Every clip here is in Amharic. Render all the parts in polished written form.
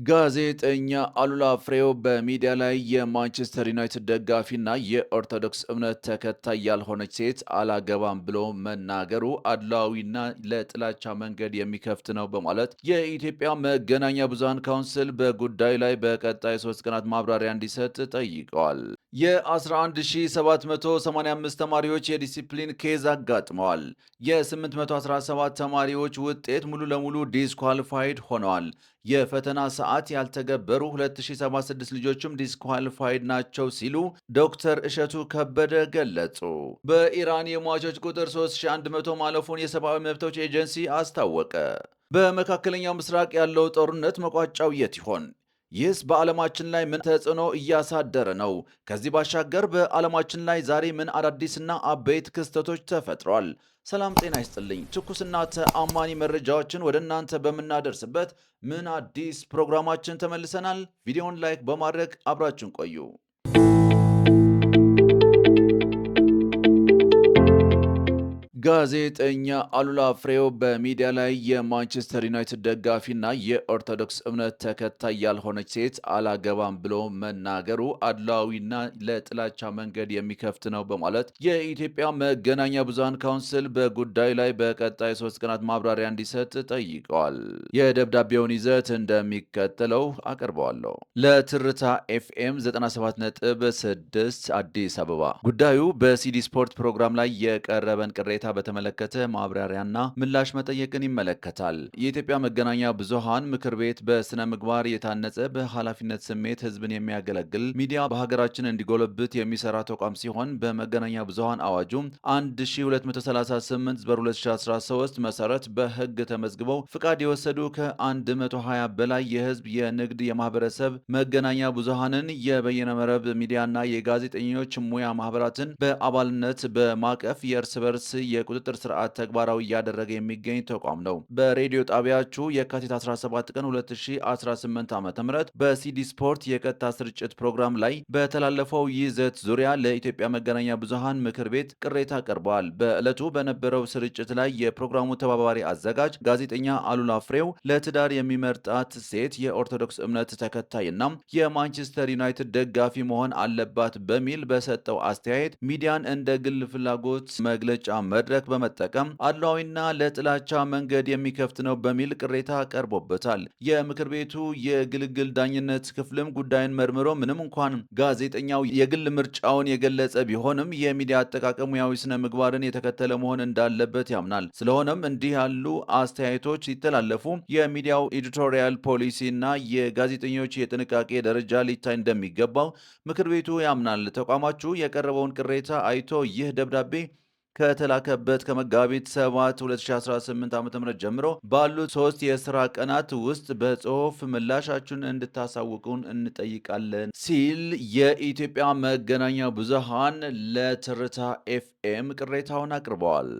ጋዜጠኛ አሉላ ፍሬው በሚዲያ ላይ የማንቸስተር ዩናይትድ ደጋፊና የኦርቶዶክስ እምነት ተከታይ ያልሆነች ሴት አላገባም ብሎ መናገሩ አድሏዊና ለጥላቻ መንገድ የሚከፍት ነው በማለት የኢትዮጵያ መገናኛ ብዙሃን ካውንስል በጉዳዩ ላይ በቀጣይ 3 ቀናት ማብራሪያ እንዲሰጥ ጠይቀዋል። የ11785 ተማሪዎች የዲሲፕሊን ኬዝ አጋጥመዋል። የ817 ተማሪዎች ውጤት ሙሉ ለሙሉ ዲስኳሊፋይድ ሆነዋል። የፈተና ሰዓት ያልተገበሩ 2076 ልጆችም ዲስኳሊፋይድ ናቸው ሲሉ ዶክተር እሸቱ ከበደ ገለጹ። በኢራን የሟቾች ቁጥር 3100 ማለፉን የሰብአዊ መብቶች ኤጀንሲ አስታወቀ። በመካከለኛው ምስራቅ ያለው ጦርነት መቋጫው የት ይሆን? ይህስ በዓለማችን ላይ ምን ተጽዕኖ እያሳደረ ነው? ከዚህ ባሻገር በዓለማችን ላይ ዛሬ ምን አዳዲስና አበይት ክስተቶች ተፈጥሯል? ሰላም ጤና ይስጥልኝ። ትኩስና ተአማኒ መረጃዎችን ወደ እናንተ በምናደርስበት ምን አዲስ ፕሮግራማችን ተመልሰናል። ቪዲዮውን ላይክ በማድረግ አብራችሁን ቆዩ። ጋዜጠኛ አሉላ ፍሬው በሚዲያ ላይ የማንቸስተር ዩናይትድ ደጋፊና የኦርቶዶክስ እምነት ተከታይ ያልሆነች ሴት አላገባም ብሎ መናገሩ አድሏዊና ለጥላቻ መንገድ የሚከፍት ነው በማለት የኢትዮጵያ መገናኛ ብዙሃን ካውንስል በጉዳዩ ላይ በቀጣይ 3 ቀናት ማብራሪያ እንዲሰጥ ጠይቀዋል። የደብዳቤውን ይዘት እንደሚከተለው አቀርበዋለሁ። ለትርታ ኤፍኤም 97.6 አዲስ አበባ። ጉዳዩ በሲዲ ስፖርት ፕሮግራም ላይ የቀረበን ቅሬታ በተመለከተ ማብራሪያና ምላሽ መጠየቅን ይመለከታል። የኢትዮጵያ መገናኛ ብዙሃን ምክር ቤት በስነ ምግባር የታነጸ በኃላፊነት ስሜት ህዝብን የሚያገለግል ሚዲያ በሀገራችን እንዲጎለብት የሚሰራ ተቋም ሲሆን በመገናኛ ብዙሃን አዋጁ 1238 በ2013 መሰረት በህግ ተመዝግበው ፍቃድ የወሰዱ ከ120 በላይ የህዝብ የንግድ የማህበረሰብ መገናኛ ብዙሃንን የበይነመረብ ሚዲያና የጋዜጠኞች ሙያ ማህበራትን በአባልነት በማቀፍ የእርስ በርስ የቁጥጥር ስርዓት ተግባራዊ እያደረገ የሚገኝ ተቋም ነው። በሬዲዮ ጣቢያችሁ የካቲት 17 ቀን 2018 ዓ.ም በሲዲ ስፖርት የቀጥታ ስርጭት ፕሮግራም ላይ በተላለፈው ይዘት ዙሪያ ለኢትዮጵያ መገናኛ ብዙሃን ምክር ቤት ቅሬታ ቀርበዋል። በዕለቱ በነበረው ስርጭት ላይ የፕሮግራሙ ተባባሪ አዘጋጅ ጋዜጠኛ አሉላ ፍሬው ለትዳር የሚመርጣት ሴት የኦርቶዶክስ እምነት ተከታይና የማንቸስተር ዩናይትድ ደጋፊ መሆን አለባት በሚል በሰጠው አስተያየት ሚዲያን እንደ ግል ፍላጎት መግለጫ መድረክ በመጠቀም አድሏዊና ለጥላቻ መንገድ የሚከፍት ነው በሚል ቅሬታ ቀርቦበታል። የምክር ቤቱ የግልግል ዳኝነት ክፍልም ጉዳዩን መርምሮ ምንም እንኳን ጋዜጠኛው የግል ምርጫውን የገለጸ ቢሆንም የሚዲያ አጠቃቀም ሙያዊ ስነ ምግባርን የተከተለ መሆን እንዳለበት ያምናል። ስለሆነም እንዲህ ያሉ አስተያየቶች ሲተላለፉ የሚዲያው ኤዲቶሪያል ፖሊሲ እና የጋዜጠኞች የጥንቃቄ ደረጃ ሊታይ እንደሚገባው ምክር ቤቱ ያምናል። ተቋማችሁ የቀረበውን ቅሬታ አይቶ ይህ ደብዳቤ ከተላከበት ከመጋቢት 7 2018 ዓ.ም ጀምሮ ባሉት 3 የሥራ ቀናት ውስጥ በጽሑፍ ምላሻችሁን እንድታሳውቁን እንጠይቃለን ሲል የኢትዮጵያ መገናኛ ብዙሃን ለትርታ ኤፍኤም ቅሬታውን አቅርበዋል።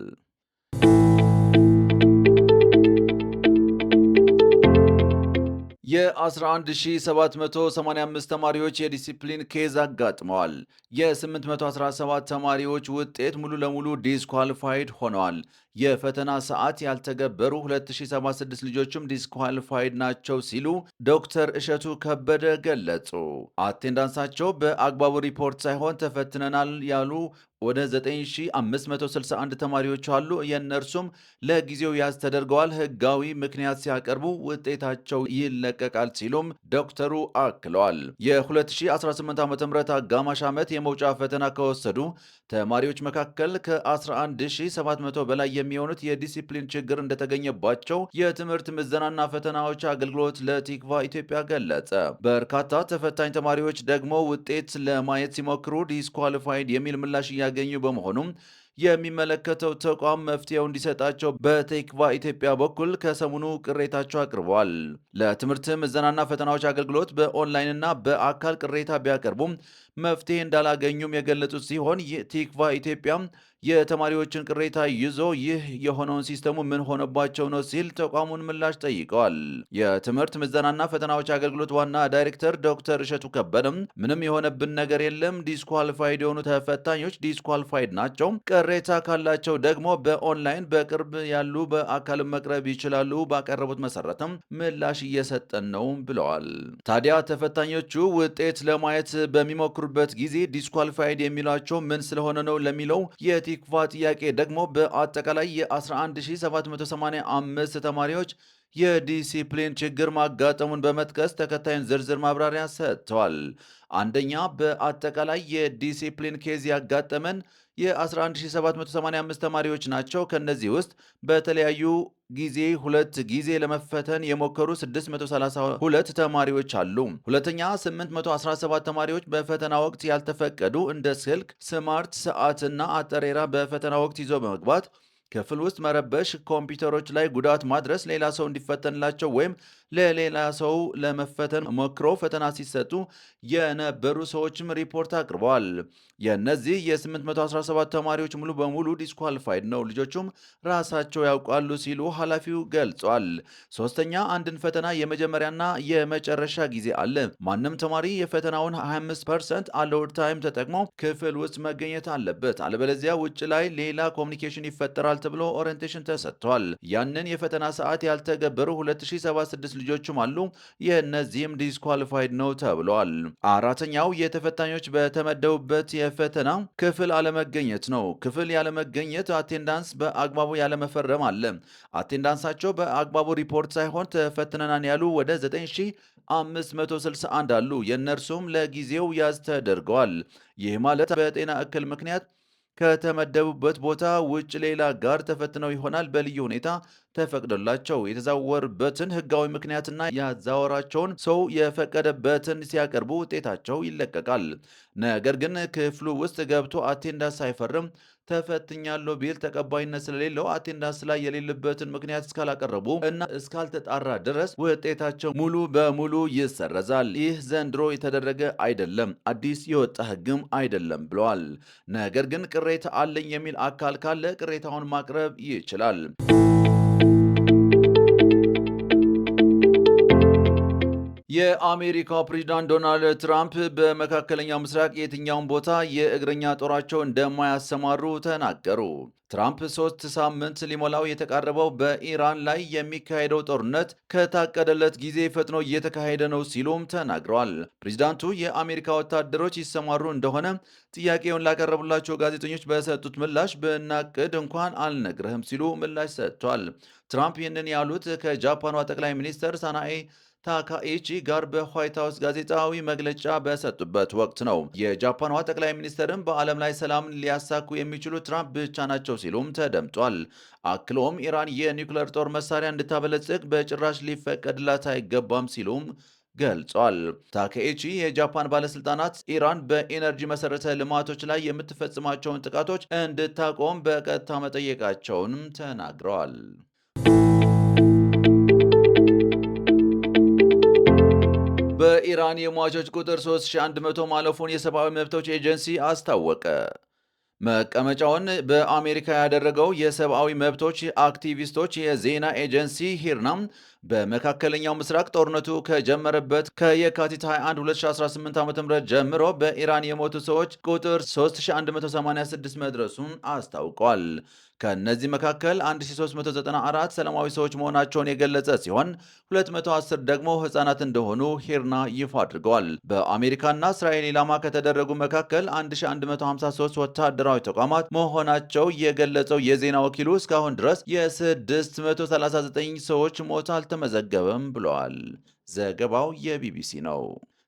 የ11785 ተማሪዎች የዲሲፕሊን ኬዝ አጋጥመዋል። የ817 ተማሪዎች ውጤት ሙሉ ለሙሉ ዲስኳሊፋይድ ሆነዋል። የፈተና ሰዓት ያልተገበሩ 2076 ልጆችም ዲስኳሊፋይድ ናቸው ሲሉ ዶክተር እሸቱ ከበደ ገለጹ። አቴንዳንሳቸው በአግባቡ ሪፖርት ሳይሆን ተፈትነናል ያሉ ወደ 9561 ተማሪዎች አሉ። የእነርሱም ለጊዜው ያዝ ተደርገዋል። ህጋዊ ምክንያት ሲያቀርቡ ውጤታቸው ይለቀቃል ሲሉም ዶክተሩ አክለዋል። የ2018 ዓ.ም አጋማሽ ዓመት የመውጫ ፈተና ከወሰዱ ተማሪዎች መካከል ከ11700 በላይ የሚሆኑት የዲሲፕሊን ችግር እንደተገኘባቸው የትምህርት ምዘናና ፈተናዎች አገልግሎት ለቲክቫ ኢትዮጵያ ገለጸ። በርካታ ተፈታኝ ተማሪዎች ደግሞ ውጤት ለማየት ሲሞክሩ ዲስኳሊፋይድ የሚል ምላሽ እያገኙ በመሆኑም የሚመለከተው ተቋም መፍትሄው እንዲሰጣቸው በቲክቫ ኢትዮጵያ በኩል ከሰሞኑ ቅሬታቸው አቅርበዋል። ለትምህርት ምዘናና ፈተናዎች አገልግሎት በኦንላይንና በአካል ቅሬታ ቢያቀርቡም መፍትሄ እንዳላገኙም የገለጹት ሲሆን ቲክቫ ኢትዮጵያ የተማሪዎችን ቅሬታ ይዞ ይህ የሆነውን ሲስተሙ ምን ሆነባቸው ነው ሲል ተቋሙን ምላሽ ጠይቀዋል። የትምህርት ምዘናና ፈተናዎች አገልግሎት ዋና ዳይሬክተር ዶክተር እሸቱ ከበደም ምንም የሆነብን ነገር የለም፣ ዲስኳሊፋይድ የሆኑ ተፈታኞች ዲስኳሊፋይድ ናቸው። ቅሬታ ካላቸው ደግሞ በኦንላይን በቅርብ ያሉ በአካል መቅረብ ይችላሉ። ባቀረቡት መሰረትም ምላሽ እየሰጠን ነው ብለዋል። ታዲያ ተፈታኞቹ ውጤት ለማየት በሚሞክሩበት ጊዜ ዲስኳሊፋይድ የሚሏቸው ምን ስለሆነ ነው ለሚለው የቲክቫ ጥያቄ ደግሞ በአጠቃላይ የ11785 ተማሪዎች የዲሲፕሊን ችግር ማጋጠሙን በመጥቀስ ተከታዩን ዝርዝር ማብራሪያ ሰጥተዋል። አንደኛ፣ በአጠቃላይ የዲሲፕሊን ኬዝ ያጋጠመን የ11785 ተማሪዎች ናቸው። ከነዚህ ውስጥ በተለያዩ ጊዜ 2 ጊዜ ለመፈተን የሞከሩ 632 ተማሪዎች አሉ። ሁለተኛ፣ 817 ተማሪዎች በፈተና ወቅት ያልተፈቀዱ እንደ ስልክ፣ ስማርት ሰዓትና አጠሬራ በፈተና ወቅት ይዞ በመግባት ክፍል ውስጥ መረበሽ፣ ኮምፒውተሮች ላይ ጉዳት ማድረስ፣ ሌላ ሰው እንዲፈተንላቸው ወይም ለሌላ ሰው ለመፈተን ሞክረው ፈተና ሲሰጡ የነበሩ ሰዎችም ሪፖርት አቅርበዋል። የእነዚህ የ817 ተማሪዎች ሙሉ በሙሉ ዲስኳሊፋይድ ነው፣ ልጆቹም ራሳቸው ያውቃሉ ሲሉ ኃላፊው ገልጿል። ሶስተኛ፣ አንድን ፈተና የመጀመሪያና የመጨረሻ ጊዜ አለ። ማንም ተማሪ የፈተናውን 25% አሎድ ታይም ተጠቅሞ ክፍል ውስጥ መገኘት አለበት፣ አለበለዚያ ውጭ ላይ ሌላ ኮሚኒኬሽን ይፈጠራል ተብሎ ኦሪየንቴሽን ተሰጥቷል። ያንን የፈተና ሰዓት ያልተገበሩ 2076 ልጆችም አሉ። የእነዚህም ዲስኳሊፋይድ ነው ተብሏል። አራተኛው የተፈታኞች በተመደቡበት የፈተና ክፍል አለመገኘት ነው። ክፍል ያለመገኘት አቴንዳንስ በአግባቡ ያለመፈረም አለ። አቴንዳንሳቸው በአግባቡ ሪፖርት ሳይሆን ተፈትነናን ያሉ ወደ 9561 አሉ። የእነርሱም ለጊዜው ያዝ ተደርገዋል። ይህ ማለት በጤና እክል ምክንያት ከተመደቡበት ቦታ ውጭ ሌላ ጋር ተፈትነው ይሆናል። በልዩ ሁኔታ ተፈቅዶላቸው የተዛወሩበትን ሕጋዊ ምክንያትና ያዛወራቸውን ሰው የፈቀደበትን ሲያቀርቡ ውጤታቸው ይለቀቃል። ነገር ግን ክፍሉ ውስጥ ገብቶ አቴንዳንስ ሳይፈርም ተፈትኛለሁ ቢል ተቀባይነት ስለሌለው አቴንዳንስ ላይ የሌለበትን ምክንያት እስካላቀረቡ እና እስካልተጣራ ድረስ ውጤታቸው ሙሉ በሙሉ ይሰረዛል። ይህ ዘንድሮ የተደረገ አይደለም፣ አዲስ የወጣ ሕግም አይደለም ብለዋል። ነገር ግን ቅሬታ አለኝ የሚል አካል ካለ ቅሬታውን ማቅረብ ይችላል። የአሜሪካው ፕሬዝዳንት ዶናልድ ትራምፕ በመካከለኛው ምስራቅ የትኛውን ቦታ የእግረኛ ጦራቸው እንደማያሰማሩ ተናገሩ። ትራምፕ 3 ሳምንት ሊሞላው የተቃረበው በኢራን ላይ የሚካሄደው ጦርነት ከታቀደለት ጊዜ ፈጥኖ እየተካሄደ ነው ሲሉም ተናግረዋል። ፕሬዝዳንቱ የአሜሪካ ወታደሮች ይሰማሩ እንደሆነ ጥያቄውን ላቀረቡላቸው ጋዜጠኞች በሰጡት ምላሽ ብናቅድ እንኳን አልነግርህም ሲሉ ምላሽ ሰጥቷል። ትራምፕ ይህንን ያሉት ከጃፓኗ ጠቅላይ ሚኒስትር ሳናኤ ታካኢቺ ጋር በዋይት ሃውስ ጋዜጣዊ መግለጫ በሰጡበት ወቅት ነው። የጃፓኗ ጠቅላይ ሚኒስትርም በዓለም ላይ ሰላምን ሊያሳኩ የሚችሉ ትራምፕ ብቻ ናቸው ሲሉም ተደምጧል። አክሎም ኢራን የኒውክሌር ጦር መሳሪያ እንድታበለጽግ በጭራሽ ሊፈቀድላት አይገባም ሲሉም ገልጿል። ታካኢቺ የጃፓን ባለስልጣናት ኢራን በኢነርጂ መሰረተ ልማቶች ላይ የምትፈጽማቸውን ጥቃቶች እንድታቆም በቀጥታ መጠየቃቸውንም ተናግረዋል። በኢራን የሟቾች ቁጥር 3100 ማለፉን የሰብአዊ መብቶች ኤጀንሲ አስታወቀ። መቀመጫውን በአሜሪካ ያደረገው የሰብአዊ መብቶች አክቲቪስቶች የዜና ኤጀንሲ ሂርና በመካከለኛው ምስራቅ ጦርነቱ ከጀመረበት ከየካቲት 21 2018 ዓ.ም ጀምሮ በኢራን የሞቱ ሰዎች ቁጥር 3186 መድረሱን አስታውቋል። ከእነዚህ መካከል 1394 ሰላማዊ ሰዎች መሆናቸውን የገለጸ ሲሆን 210 ደግሞ ሕፃናት እንደሆኑ ሂርና ይፋ አድርገዋል። በአሜሪካና እስራኤል ኢላማ ከተደረጉ መካከል 1153 ወታደራዊ ተቋማት መሆናቸው የገለጸው የዜና ወኪሉ እስካሁን ድረስ የ639 ሰዎች ሞት አልተመዘገበም ብለዋል። ዘገባው የቢቢሲ ነው።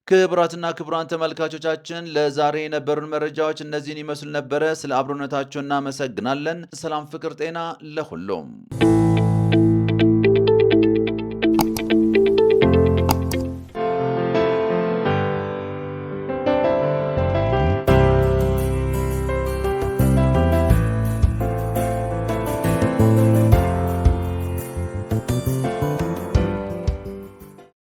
ክቡራትና ክቡራን ተመልካቾቻችን ለዛሬ የነበሩን መረጃዎች እነዚህን ይመስሉ ነበረ። ስለ አብሮነታችሁ እናመሰግናለን። ሰላም፣ ፍቅር፣ ጤና ለሁሉም